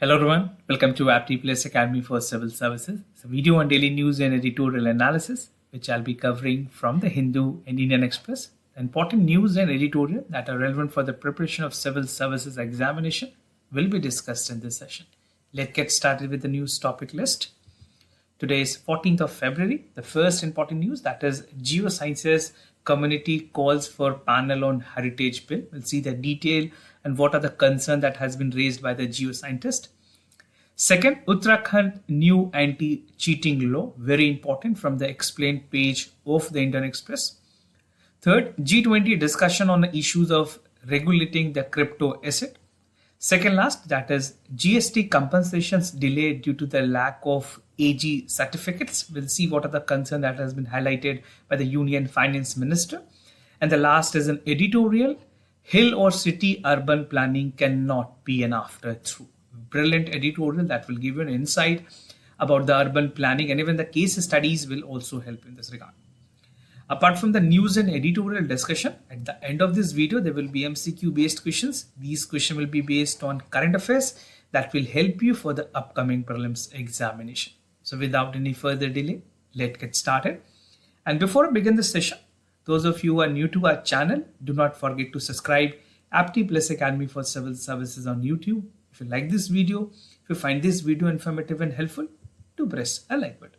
Hello everyone, welcome to Apti Plus Academy for Civil Services. It's a video on daily news and editorial analysis, which I'll be covering from the Hindu and Indian Express. The important news and editorial that are relevant for the preparation of civil services examination will be discussed in this session. Let's get started with the news topic list. Today is 14th of February. The first important news, that is Geo-sciences community calls for panel on heritage bill. We'll see the detail and what are the concerns that has been raised by the geoscientist. Second, Uttarakhand new anti-cheating law, very important, from the explained page of the Indian Express. Third, G20 discussion on the issues of regulating the crypto asset. Second last, that is GST compensations delayed due to the lack of AG certificates. We'll see what are the concerns that has been highlighted by the Union Finance Minister. And the last is an editorial. Hill or city urban planning cannot be an afterthought. Brilliant editorial that will give you an insight about the urban planning, and even the case studies will also help in this regard. Apart from the news and editorial discussion, at the end of this video, there will be MCQ based questions. These questions will be based on current affairs that will help you for the upcoming prelims examination. So without any further delay, let's get started. And before I begin this session, those of you who are new to our channel, do not forget to subscribe Apti Plus Academy for Civil Services on YouTube. If you like this video, if you find this video informative and helpful, do press a like button.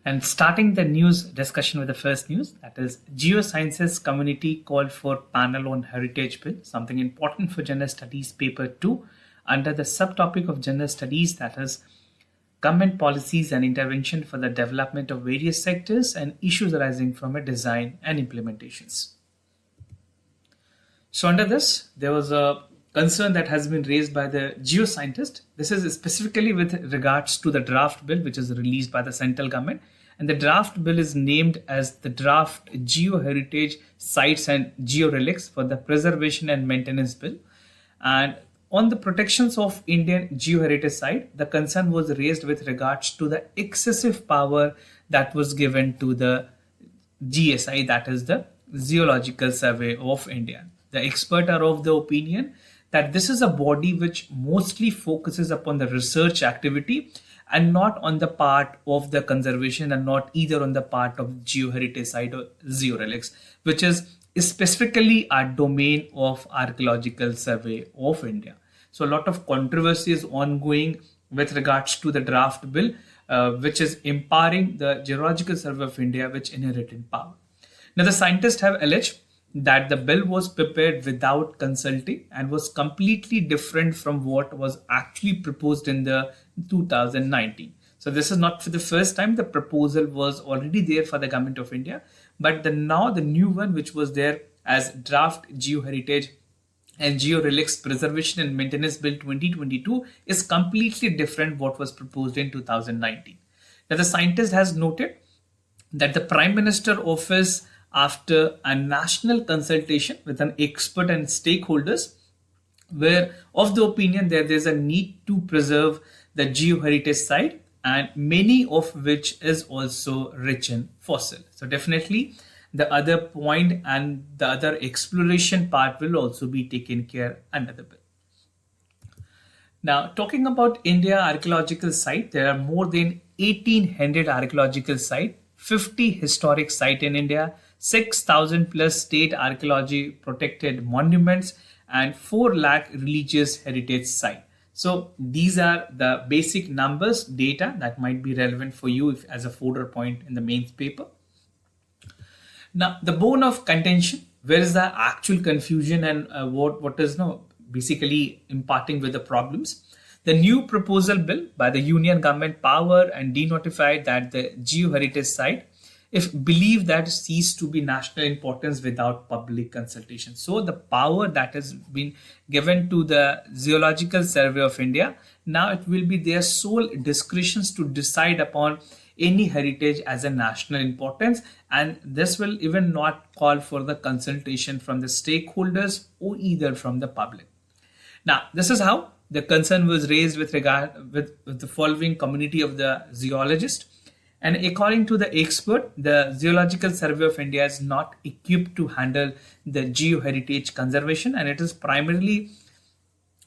And starting the news discussion with the first news, that is Geosciences community called for panel on heritage bill, something important for General Studies paper 2 under the subtopic of General Studies, that is government policies and intervention for the development of various sectors and issues arising from a design and implementations. So under this, there was a concern that has been raised by the geoscientist. This is specifically with regards to the draft bill which is released by the central government. And the draft bill is named as the Draft Geoheritage Sites and Georelics for the Preservation and Maintenance Bill. And on the protections of Indian geoheritage side, the concern was raised with regards to the excessive power that was given to the GSI, that is the Zoological Survey of India. The experts are of the opinion that this is a body which mostly focuses upon the research activity and not on the part of the conservation, and not either on the part of geoheritage side or georelics, which is specifically a domain of Archaeological Survey of India. So a lot of controversy is ongoing with regards to the draft bill, which is empowering the Geological Survey of India, which inherited power. Now the scientists have alleged that the bill was prepared without consulting and was completely different from what was actually proposed in the 2019. So this is not for the first time. The proposal was already there for the Government of India, but now the new one, which was there as Draft Geoheritage and Georelics Preservation and Maintenance Bill 2022, is completely different what was proposed in 2019. Now the scientist has noted that the Prime Minister office, after a national consultation with an expert and stakeholders, were of the opinion that there's a need to preserve the geoheritage site, and many of which is also rich in fossil. So definitely the other point and the other exploration part will also be taken care under the bill. Now talking about India archaeological site, there are more than 1800 archaeological sites, 50 historic sites in India, 6,000 plus state archaeology protected monuments, and 4 lakh religious heritage sites. So these are the basic numbers, data that might be relevant for you as a fodder point in the mains paper. Now the bone of contention, where is the actual confusion and what is basically imparting with the problems. The new proposal bill by the Union government power and denotified that the geoheritage site, if believed that cease to be national importance without public consultation. So the power that has been given to the Zoological Survey of India, now it will be their sole discretions to decide upon any heritage as a national importance, and this will even not call for the consultation from the stakeholders or either from the public. Now this is how the concern was raised with regard with the following community of the zoologists. And according to the expert, the Zoological Survey of India is not equipped to handle the geoheritage conservation, and it is primarily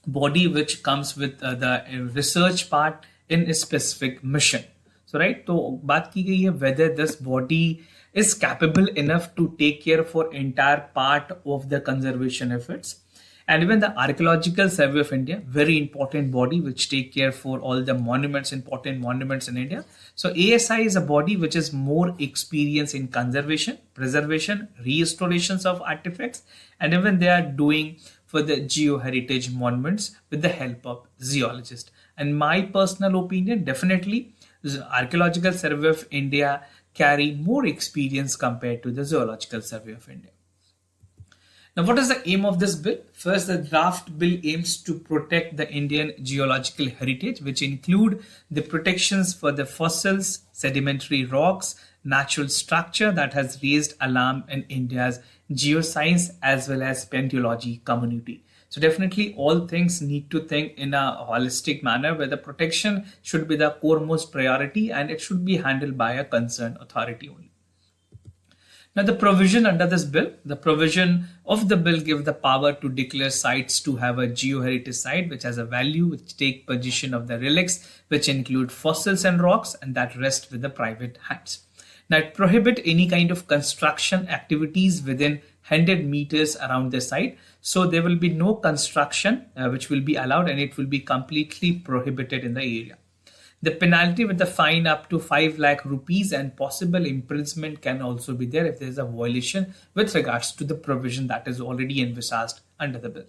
body which comes with the research part in a specific mission. So right, तो बात की गई है whether this body is capable enough to take care for entire part of the conservation efforts. And even the Archaeological Survey of India, very important body which take care for all the monuments, important monuments in India. So ASI is a body which is more experienced in conservation, preservation, restorations of artifacts, and even they are doing for the geoheritage monuments with the help of geologists. And my personal opinion, definitely the Archaeological Survey of India carry more experience compared to the Zoological Survey of India. Now, what is the aim of this bill? First, the draft bill aims to protect the Indian geological heritage, which include the protections for the fossils, sedimentary rocks, natural structure that has raised alarm in India's geoscience as well as paleontology community. So definitely all things need to think in a holistic manner where the protection should be the foremost priority and it should be handled by a concerned authority only. Now, the provision under this bill, the provision of the bill give the power to declare sites to have a geoheritage site which has a value which take position of the relics which include fossils and rocks and that rest with the private hands. Now, it prohibit any kind of construction activities within 100 meters around the site. So there will be no construction which will be allowed and it will be completely prohibited in the area. The penalty with the fine up to 5 lakh rupees and possible imprisonment can also be there if there is a violation with regards to the provision that is already envisaged under the bill.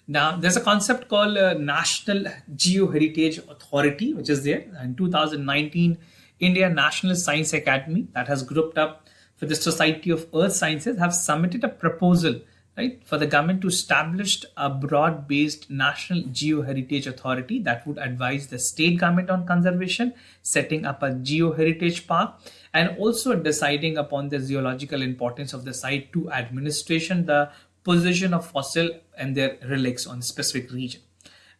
Now, there's a concept called National Geoheritage Authority, which is there. In 2019, India National Science Academy that has grouped up for the Society of Earth Sciences have submitted a proposal, right, for the government to establish a broad-based National Geoheritage Authority that would advise the state government on conservation, setting up a geoheritage park, and also deciding upon the zoological importance of the site to administration, the possession of fossil and their relics on specific region.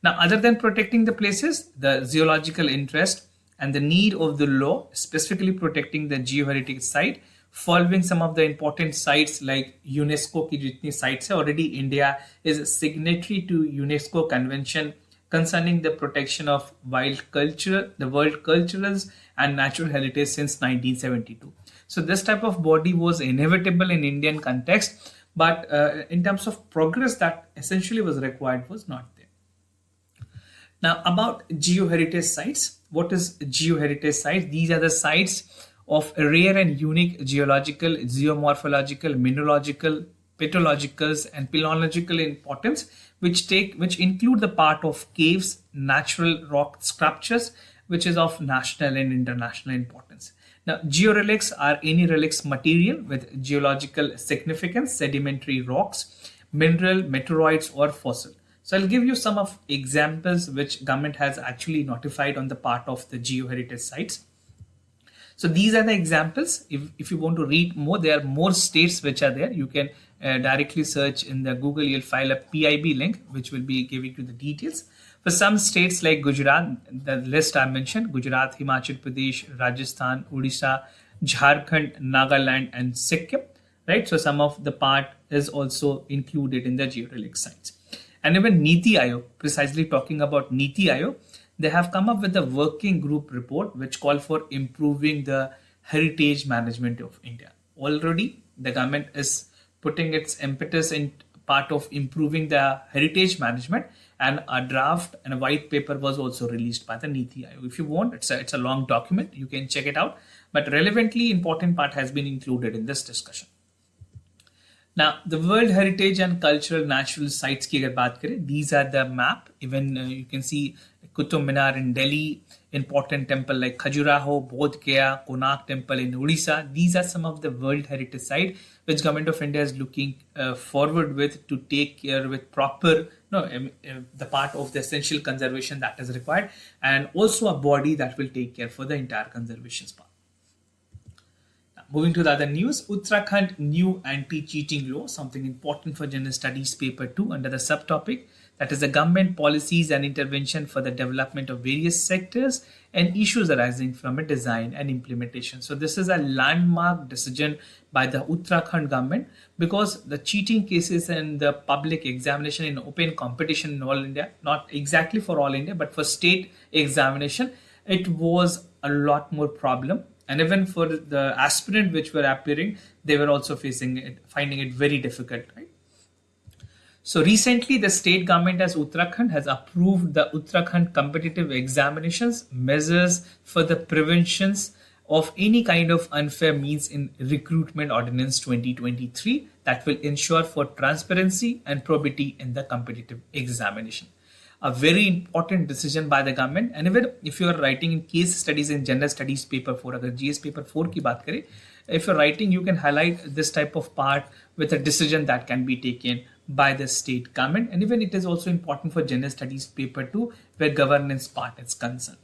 Now, other than protecting the places, the zoological interest and the need of the law, specifically protecting the geoheritage site, following some of the important sites like UNESCO की जितनी sites है, already India is a signatory to UNESCO Convention concerning the protection of wild culture, the world cultures and natural heritage since 1972. So this type of body was inevitable in Indian context, but in terms of progress that essentially was required was not there. Now, about geoheritage sites, what is geoheritage sites? These are the sites of rare and unique geological, geomorphological, mineralogical, petrological, and paleontological importance, which include the part of caves, natural rock sculptures, which is of national and international importance. Now, georelics are any relics material with geological significance, sedimentary rocks, mineral, meteoroids, or fossil. So I'll give you some of examples which government has actually notified on the part of the geoheritage sites. So these are the examples. If you want to read more, there are more states which are there. You can directly search in the Google. You'll find a PIB link, which will be giving you the details. For some states like Gujarat, the list I mentioned, Gujarat, Himachal Pradesh, Rajasthan, Odisha, Jharkhand, Nagaland, and Sikkim, right? So some of the part is also included in the georelic sites. And even Niti Aayog, precisely talking about Niti Aayog, they have come up with a working group report which call for improving the heritage management of India. Already, the government is putting its impetus in part of improving the heritage management, and a draft and a white paper was also released by the Niti Aayog. If you want, it's a long document. You can check it out. But relevantly important part has been included in this discussion. Now, the World Heritage and Cultural Natural Sites की अगर बात करें, these are the map. Even you can see Qutub Minar in Delhi, important temple like Khajuraho, Bodh Gaya, Konark Temple in Odisha. These are some of the World Heritage Sites which Government of India is looking forward with to take care with proper, the part of the essential conservation that is required, and also a body that will take care for the entire conservation part. moving to the other news, Uttarakhand new anti-cheating law, something important for General Studies paper 2 under the subtopic, that is the government policies and intervention for the development of various sectors and issues arising from a design and implementation. So this is a landmark decision by the Uttarakhand government, because the cheating cases in the public examination in open competition in all India, not exactly for all India, but for state examination, it was a lot more problem. And even for the aspirant which were appearing, they were also facing it, finding it very difficult, right? So recently, the state government as Uttarakhand has approved the Uttarakhand competitive examinations measures for the preventions of any kind of unfair means in recruitment ordinance 2023 that will ensure for transparency and probity in the competitive examination. A very important decision by the government. And even if you are writing in case studies in general studies paper 4, अगर GS paper 4 की बात करें, if you're writing, you can highlight this type of part with a decision that can be taken by the state government. And even it is also important for general studies paper 2, where governance part is concerned.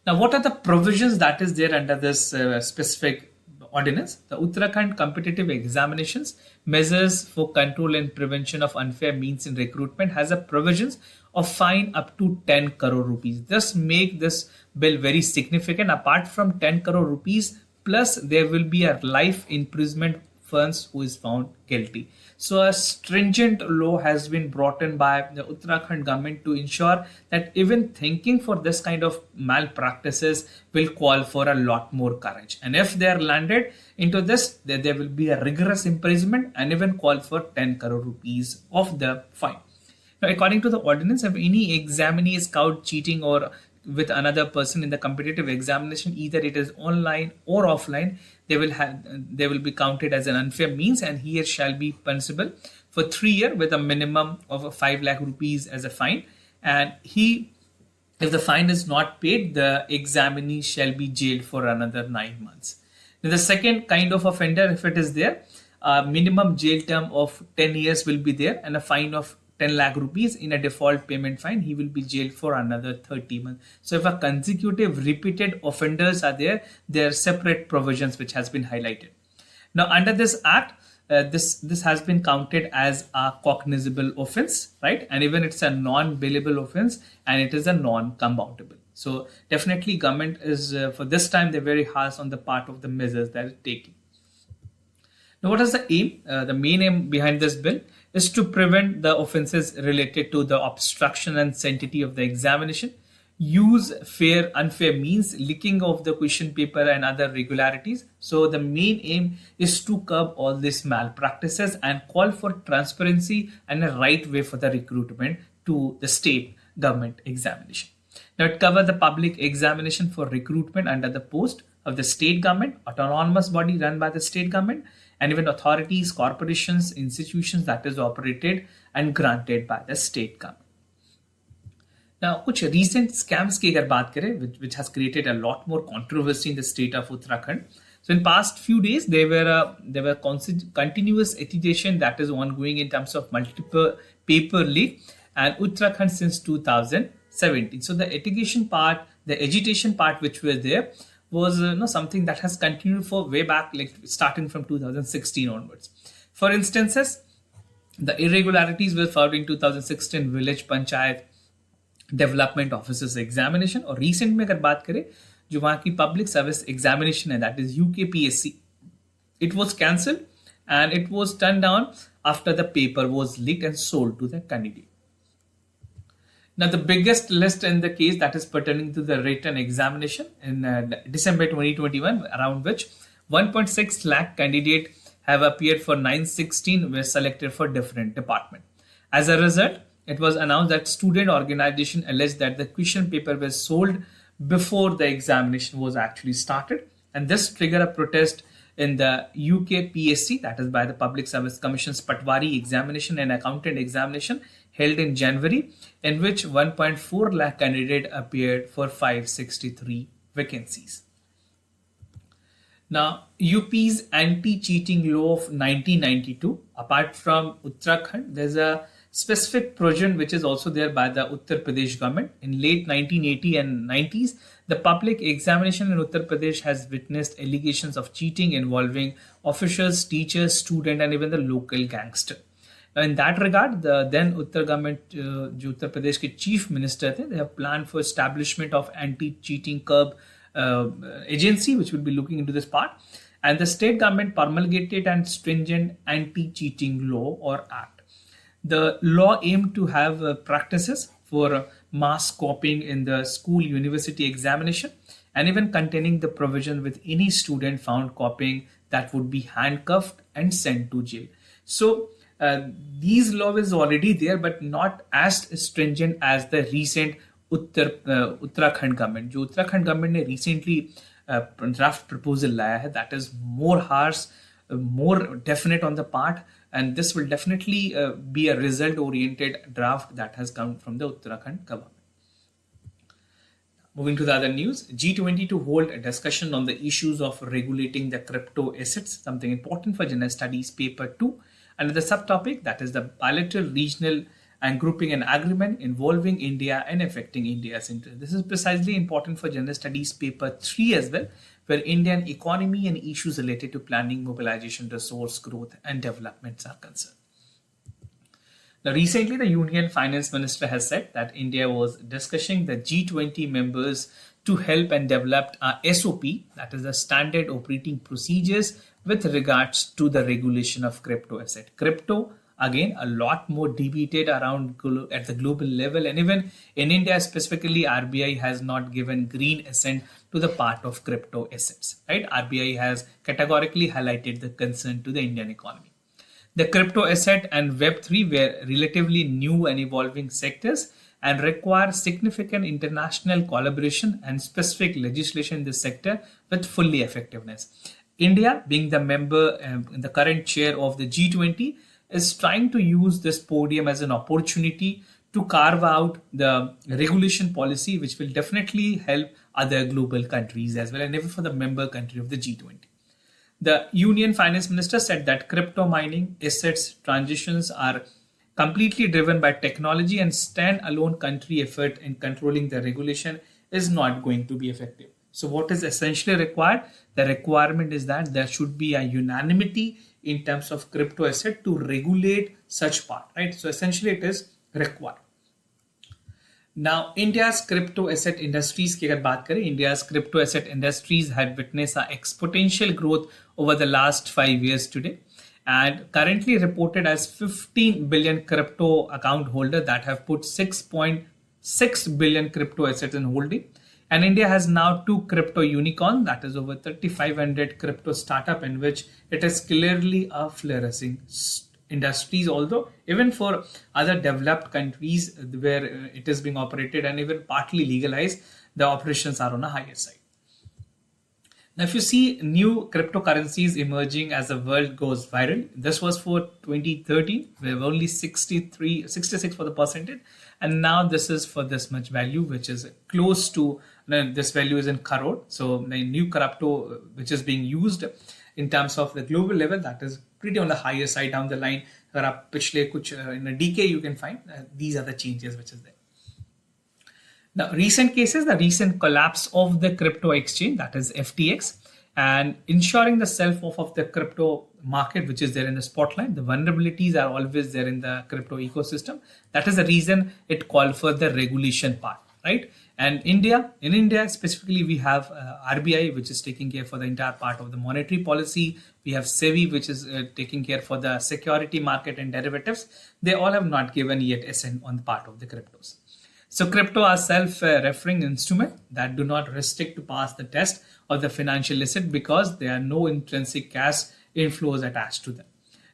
Now, what are the provisions that is there under this specific ordinance? The Uttarakhand competitive examinations measures for control and prevention of unfair means in recruitment has a provisions of fine up to 10 crore rupees. This make this bill very significant. Apart from 10 crore rupees, plus there will be a life imprisonment offence who is found guilty. So a stringent law has been brought in by the Uttarakhand government to ensure that even thinking for this kind of malpractices will call for a lot more courage. And if they are landed into this, there will be a rigorous imprisonment and even call for 10 crore rupees of the fine. Now, according to the ordinance, if any examinee is caught cheating or with another person in the competitive examination, either it is online or offline, they will be counted as an unfair means, and he shall be punishable for 3 years with a minimum of 5 lakh rupees as a fine. And if the fine is not paid, the examinee shall be jailed for another 9 months. Now, the second kind of offender, if it is there, a minimum jail term of 10 years will be there, and a fine of 10 lakh rupees in a default payment fine, he will be jailed for another 30 months. So if a consecutive repeated offenders are there are separate provisions which has been highlighted. Now under this act, this has been counted as a cognizable offense, right? And even it's a non-bailable offense, and it is a non-compoundable. So definitely government is, for this time, they're very harsh on the part of the measures that are taking. Now what is the aim? The main aim behind this bill is to prevent the offences related to the obstruction and sanctity of the examination, use fair, unfair means, leaking of the question paper and other irregularities. So the main aim is to curb all these malpractices and call for transparency and a right way for the recruitment to the state government examination. Now it covers the public examination for recruitment under the post of the state government, autonomous body run by the state government, and even authorities, corporations, institutions that is operated and granted by the state government. Now, कुछ recent scams की अगर बात करें, which has created a lot more controversy in the state of Uttarakhand. So in past few days, there were continuous agitation that is ongoing in terms of multiple paper leak and Uttarakhand since 2017. So the agitation part which was there was something that has continued for way back, like starting from 2016 onwards. For instances, the irregularities were found in 2016 village panchayat development officers examination, और recent में अगर बात करें जो वहाँ की public service examination है, that is UPSC, it was cancelled and it was turned down after the paper was leaked and sold to the candidate. Now, the biggest list in the case that is pertaining to the written examination in December 2021, around which 1.6 lakh candidates have appeared for 916 were selected for different department. As a result, it was announced that student organization alleged that the question paper was sold before the examination was actually started, and this triggered a protest in the UPSC, that is by the Public Service Commission's Patwari examination and accountant examination held in January, in which 1.4 lakh candidates appeared for 563 vacancies. Now, UP's anti-cheating law of 1992, apart from Uttarakhand, there's a specific provision which is also there by the Uttar Pradesh government. In late 1980 and 90s, the public examination in Uttar Pradesh has witnessed allegations of cheating involving officials, teachers, students, and even the local gangster. Now, in that regard, the then Uttar government, जो उत्तर प्रदेश के chief minister थे, they have planned for establishment of anti-cheating curb agency, which will be looking into this part. And the state government promulgated an stringent anti-cheating law or act. The law aimed to have practices for mass copying in the school university examination, and even containing the provision with any student found copying that would be handcuffed and sent to jail. So these law is already there, but not as stringent as the recent Uttarakhand government. जो Uttarakhand government ने recently draft proposal लाया है, that is more harsh, more definite on the part, and this will definitely be a result-oriented draft that has come from the Uttarakhand government. Moving to the other news, G20 to hold a discussion on the issues of regulating the crypto assets, something important for General Studies Paper 2. Under the subtopic, that is the bilateral, regional, and grouping an agreement involving India and affecting India's interest. This is precisely important for General Studies Paper 3 as well, where Indian economy and issues related to planning, mobilization, resource growth, and developments are concerned. Now, recently, the Union Finance Minister has said that India was discussing the G20 members to help and develop a SOP, that is the standard operating procedures with regards to the regulation of crypto asset. Crypto, again, a lot more debated around at the global level, and even in India specifically, RBI has not given green assent to the part of crypto assets. Right? RBI has categorically highlighted the concern to the Indian economy. The crypto asset and Web3 were relatively new and evolving sectors and require significant international collaboration and specific legislation in this sector with fully effectiveness. India, being the member and the current chair of the G20, is trying to use this podium as an opportunity to carve out the regulation policy, which will definitely help other global countries as well, and even for the member country of the G20. The Union Finance Minister said that crypto mining assets transitions are completely driven by technology, and stand-alone country effort in controlling the regulation is not going to be effective. So what is essentially required? The requirement is that there should be a unanimity in terms of crypto asset to regulate such part, right? So essentially it is required. Now, India's crypto asset industries की अगर बात करें, India's crypto asset industries had witnessed an exponential growth over the last 5 years today, and currently reported as 15 billion crypto account holder that have put 6.6 billion crypto assets in holding. And India has now 2 crypto unicorn, that is over 3,500 crypto startup, in which it is clearly a flourishing industries, although even for other developed countries where it is being operated and even partly legalized, the operations are on a higher side. Now, if you see new cryptocurrencies emerging as the world goes viral, this was for 2013, we have only 66 for the percentage, and now this is for this much value, which is close to, this value is in crore. So the new crypto which is being used in terms of the global level, that is pretty on the higher side down the line. In a decade you can find these are the changes which is there. Now, recent cases, the recent collapse of the crypto exchange, that is FTX, and ensuring the self-off of the crypto market, which is there in the spotlight. The vulnerabilities are always there in the crypto ecosystem. That is the reason it called for the regulation part, right? And in India specifically, we have RBI, which is taking care for the entire part of the monetary policy. We have SEBI, which is taking care for the security market and derivatives. They all have not given yet assent on the part of the cryptos. So crypto are self-referring instrument that do not restrict to pass the test of the financial asset because there are no intrinsic cash inflows attached to them.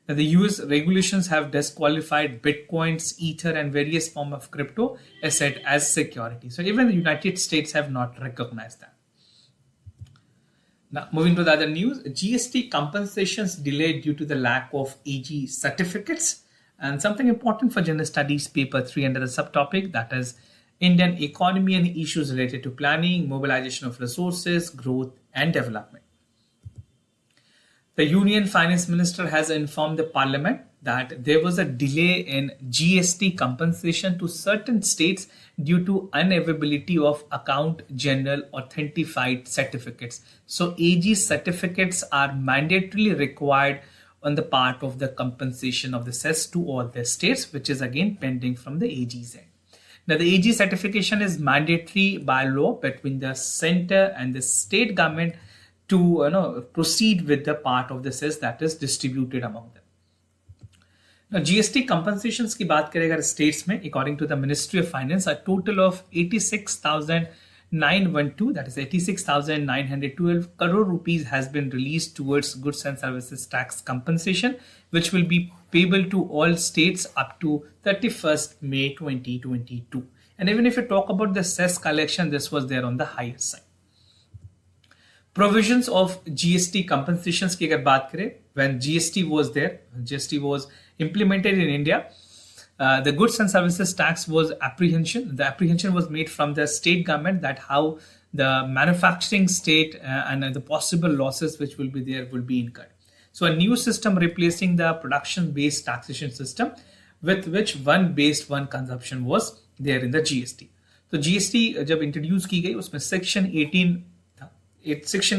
Now, the US regulations have disqualified Bitcoins, Ether, and various forms of crypto asset as security. So even the United States have not recognized that. Now, moving to the other news, GST compensations delayed due to the lack of AG certificates. And something important for General Studies Paper 3 under the subtopic, that is Indian economy and issues related to planning, mobilization of resources, growth, and development. The Union Finance Minister has informed the Parliament that there was a delay in GST compensation to certain states due to unavailability of account general authentified certificates. So AG certificates are mandatorily required on the part of the compensation of the cess to all the states, which is again pending from the AG's end. Now, the AG certification is mandatory by law between the center and the state government to proceed with the part of the cess that is distributed among them. Now, GST compensations की बात करें अगर states में, according to the Ministry of Finance, a total of 86,912, that is 86,912 crore rupees has been released towards goods and services tax compensation, which will be payable to all states up to 31st May 2022. And even if you talk about the cess collection, this was there on the higher side. Provisions of GST compensations की अगर बात करें, when GST was there, GST was implemented in India, the goods and services tax was apprehension. The apprehension was made from the state government that how the manufacturing state and the possible losses which will be there will be incurred. So a new system replacing the production-based taxation system with which one based one consumption was there in the GST. So GST जब introduce की गई उसमें Section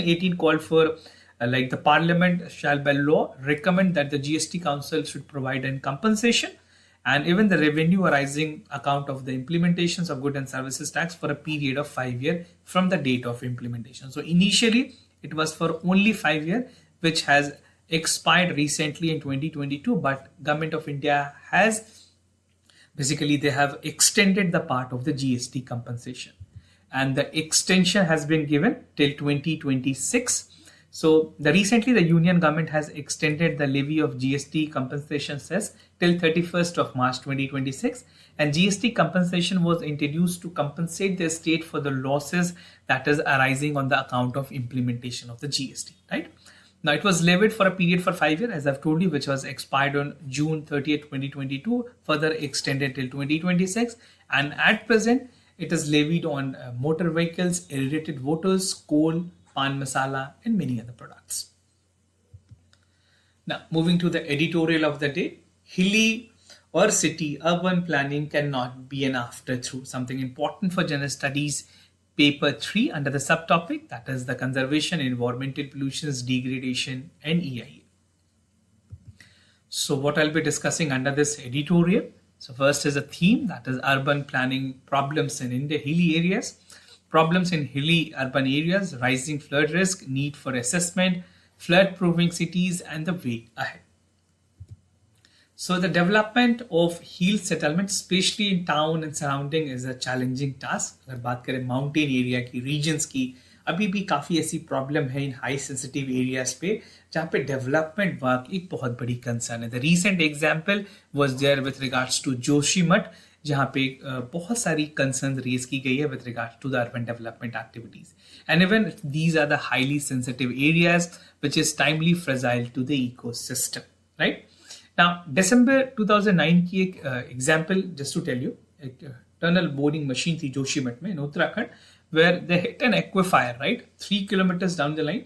18 called for like the Parliament shall by law recommend that the GST Council should provide an compensation and even the revenue arising account of the implementations of goods and services tax for a period of 5 years from the date of implementation. So initially it was for only 5 years, which has expired recently in 2022, but Government of India has basically they have extended the part of the GST compensation. And the extension has been given till 2026. So recently the Union government has extended the levy of GST compensation cess till 31st of March 2026. And GST compensation was introduced to compensate the state for the losses that is arising on the account of implementation of the GST, right? Now it was levied for a period for 5 years, as I've told you, which was expired on June 30th, 2022, further extended till 2026. And at present, it is levied on motor vehicles, irritated voters, coal, pan masala, and many other products. Now, moving to the editorial of the day, hilly or city urban planning cannot be an afterthought. Something important for general studies, paper 3 under the subtopic, that is the conservation, environmental pollutions, degradation, and EIA. So, what I'll be discussing under this editorial. So first is a theme, that is urban planning problems in India, hilly areas, problems in hilly urban areas, rising flood risk, need for assessment, flood-proofing cities, and the way ahead. So the development of hill settlements, especially in town and surrounding, is a challenging task. अगर बात करें mountain area की, regions की, अभी भी काफ़ी ऐसी problem है इन हाई सेंसिटिव एरियाज पे जहाँ पे डेवलपमेंट वर्क एक बहुत बड़ी कंसर्न है. The recent example was there with regards to Joshimath, जहाँ पे बहुत सारी कंसर्न रेज की गई है with regards to the urban development activities. And even these are the highly sensitive areas which is timely fragile to the ecosystem, right. Now December 2009 की एक example just to tell you, एक tunnel boring machine थी जोशीमठ में इन Uttarakhand, where they hit an aquifer, right, 3 kilometers down the line,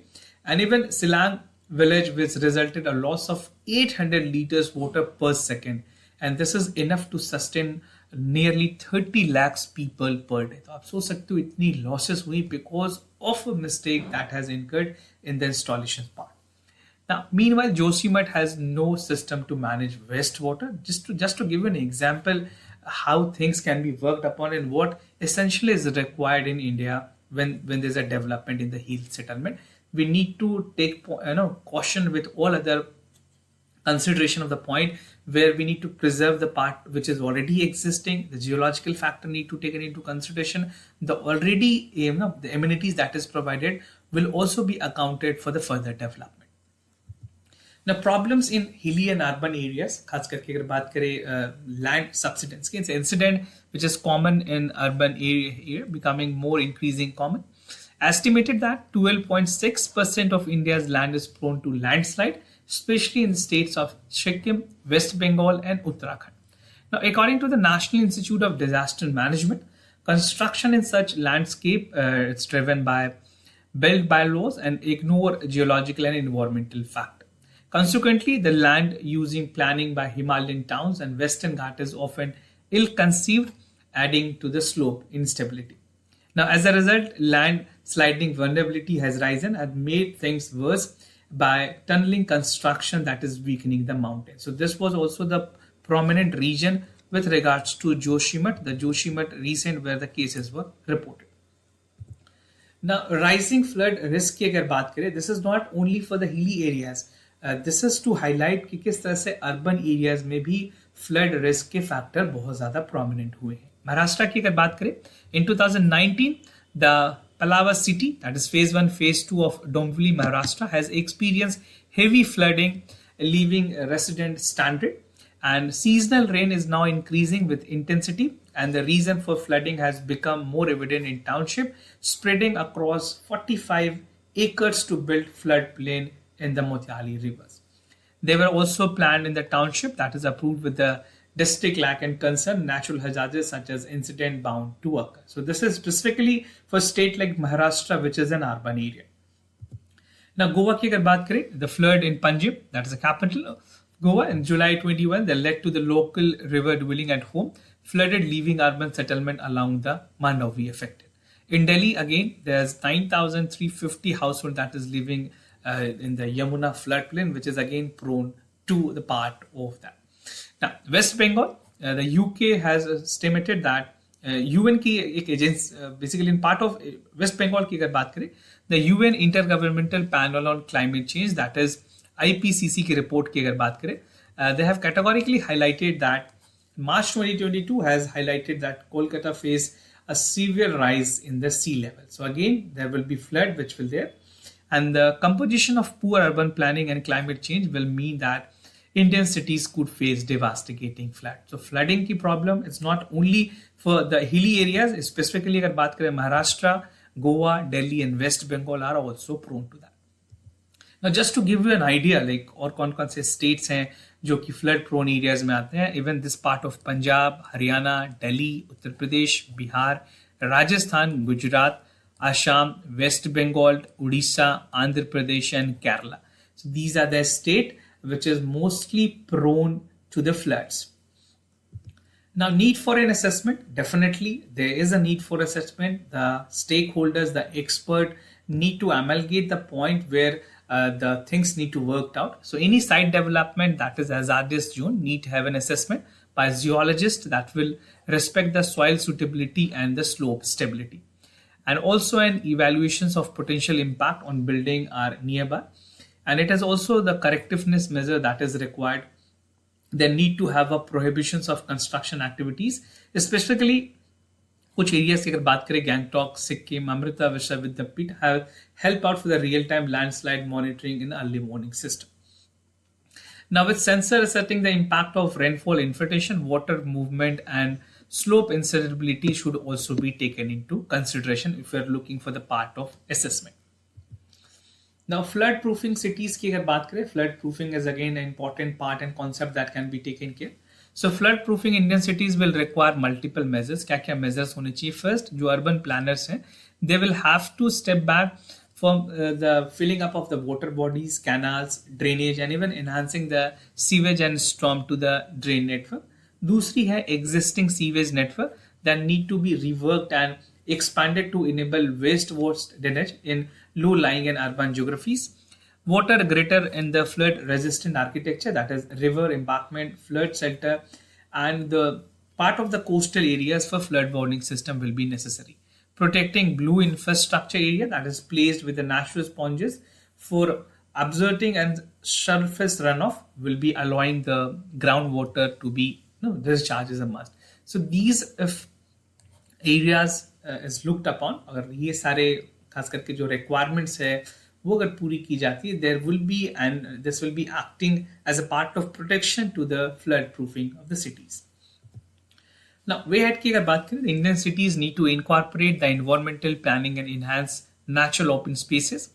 and even Silang village, which resulted a loss of 800 liters water per second, and this is enough to sustain nearly 30 lakhs people per day. तो आप सोच सकते हो इतनी losses हुई because of a mistake that has incurred in the installation part. Now, meanwhile, Joshimath has no system to manage wastewater. Just to give you an example, how things can be worked upon and what essentially is required in India when there's a development in the hill settlement. We need to take caution with all other consideration of the point where we need to preserve the part which is already existing. The geological factor need to take it into consideration. The already the amenities that is provided will also be accounted for the further development. Now, problems in hilly and urban areas, खास करके अगर बात करें land subsidence की, it's an incident which is common in urban area becoming more increasing common. Estimated that 12.6% of India's land is prone to landslide, especially in the states of Sikkim, West Bengal, and Uttarakhand. Now, according to the National Institute of Disaster Management, construction in such landscape it's driven by built by laws and ignore geological and environmental factors. Consequently, the land using planning by Himalayan towns and Western Ghat is often ill-conceived, adding to the slope instability. Now, as a result, land sliding vulnerability has risen and made things worse by tunneling construction that is weakening the mountain. So this was also the prominent region with regards to Joshimath, the Joshimath region where the cases were reported. Now, rising flood risk की अगर बात करें, this is not only for the hilly areas. This is to highlight कि किस तरह से urban areas में भी flood risk के factor बहुत ज़्यादा prominent हुए हैं. महाराष्ट्र की अगर बात करें, in 2019, the Palava city, that is phase 1, phase 2 of Dombivli, Maharashtra, has experienced heavy flooding, leaving residents stranded. And seasonal rain is now increasing with intensity, and the reason for flooding has become more evident in township, spreading across 45 acres to build floodplain in the Motiali rivers. They were also planned in the township that is approved with the district lack and concern natural hazards such as incident bound to occur. So this is specifically for state like Maharashtra, which is an urban area. Now Goa की अगर बात करें, the flood in Panjim, that is the capital of Goa, in July 21, that led to the local river dwelling at home flooded, leaving urban settlement along the Mandovi affected. In Delhi, again, there's 9,350 households that is living in the Yamuna floodplain, which is again prone to the part of that. Now, West Bengal, the UK has estimated that UN की एक agency, basically in part of West Bengal की अगर बात करें, the UN Intergovernmental Panel on Climate Change, that is IPCC की report की अगर बात करें, they have categorically highlighted that March 2022 has highlighted that Kolkata faced a severe rise in the sea level. So again, there will be flood which will there, and the composition of poor urban planning and climate change will mean that Indian cities could face devastating flood. So flooding की problem is not only for the hilly areas, specifically अगर बात करें Maharashtra, Goa, Delhi and West Bengal are also prone to that. Now just to give you an idea, like और कौन-कौन से states हैं जो कि flood prone areas में आते हैं, even this part of Punjab, Haryana, Delhi, Uttar Pradesh, Bihar, Rajasthan, Gujarat, Assam, West Bengal, Odisha, Andhra Pradesh and Kerala. So these are the states which is mostly prone to the floods. Now, need for an assessment, definitely there is a need for assessment. The stakeholders, the expert need to amalgate the point where the things need to work out. So any site development that is hazardous zone need to have an assessment by a geologist that will respect the soil suitability and the slope stability. And also an evaluations of potential impact on building are nearby. And it is also the correctiveness measure that is required. They need to have a prohibitions of construction activities, specifically कुछ areas की अगर बात करें Gangtok, Sikkim, Amrita Vishwavidyapeetham have help out for the real-time landslide monitoring in early warning system. Now with sensor asserting the impact of rainfall infiltration, water movement and slope insurability should also be taken into consideration if you are looking for the part of assessment. Now, flood proofing cities की अगर बात करें, flood proofing is again an important part and concept that can be taken care. So, flood proofing Indian cities will require multiple measures. क्या-क्या measures होने चाहिए? First, जो urban planners हैं, they will have to step back from the filling up of the water bodies, canals, drainage, and even enhancing the sewage and storm to the drain network. दूसरी है existing sewage network that need to be reworked and expanded to enable waste drainage in low-lying and urban geographies. Water greater in the flood-resistant architecture, that is river embankment, flood shelter, and the part of the coastal areas for flood warning system will be necessary. Protecting blue infrastructure area that is placed with the natural sponges for absorbing and surface runoff will be allowing the groundwater to be discharged is a must. So these areas is looked upon. अगर ये सारे खास करके जो requirements है वो अगर पूरी की जाती है, there will be and this will be acting as a part of protection to the flood proofing of the cities. Now, way ahead की अगर बात करें, the Indian cities need to incorporate the environmental planning and enhance natural open spaces.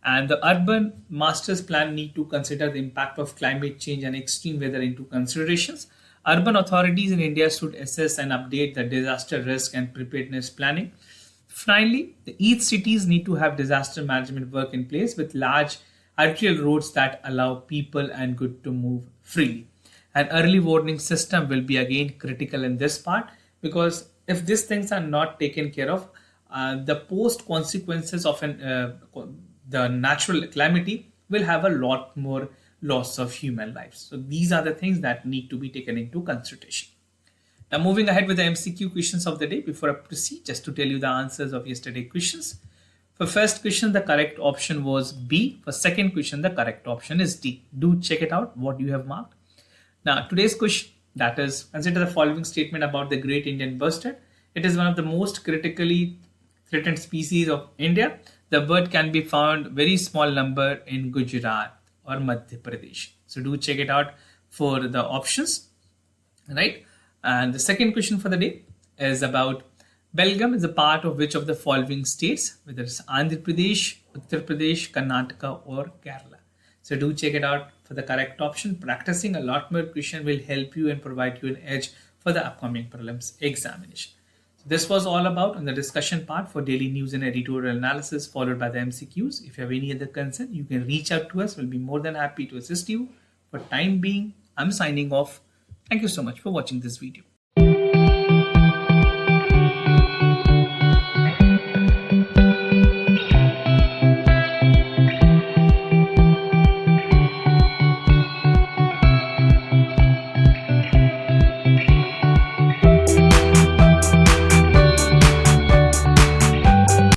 And the urban master's plan need to consider the impact of climate change and extreme weather into considerations. Urban authorities in India should assess and update the disaster risk and preparedness planning. Finally, each cities need to have disaster management work in place with large arterial roads that allow people and goods to move freely. An early warning system will be again critical in this part, because if these things are not taken care of, the post consequences of the natural calamity will have a lot more loss of human lives. So these are the things that need to be taken into consideration. Now, moving ahead with the MCQ questions of the day. Before I proceed, just to tell you the answers of yesterday's questions. For first question, the correct option was B. For second question, the correct option is D. Do check it out, what you have marked. Now, today's question, that is, consider the following statement about the great Indian bustard. It is one of the most critically threatened species of India. The bird can be found very small number in Gujarat or Madhya Pradesh. So do check it out for the options, right? And the second question for the day is about Belgaum is a part of which of the following states, whether it's Andhra Pradesh, Uttar Pradesh, Karnataka, or Kerala. So do check it out for the correct option. Practicing a lot more question will help you and provide you an edge for the upcoming prelims examination. So this was all about on the discussion part for daily news and editorial analysis, followed by the MCQs. If you have any other concern, you can reach out to us. We'll be more than happy to assist you. For time being, I'm signing off. Thank you so much for watching this video.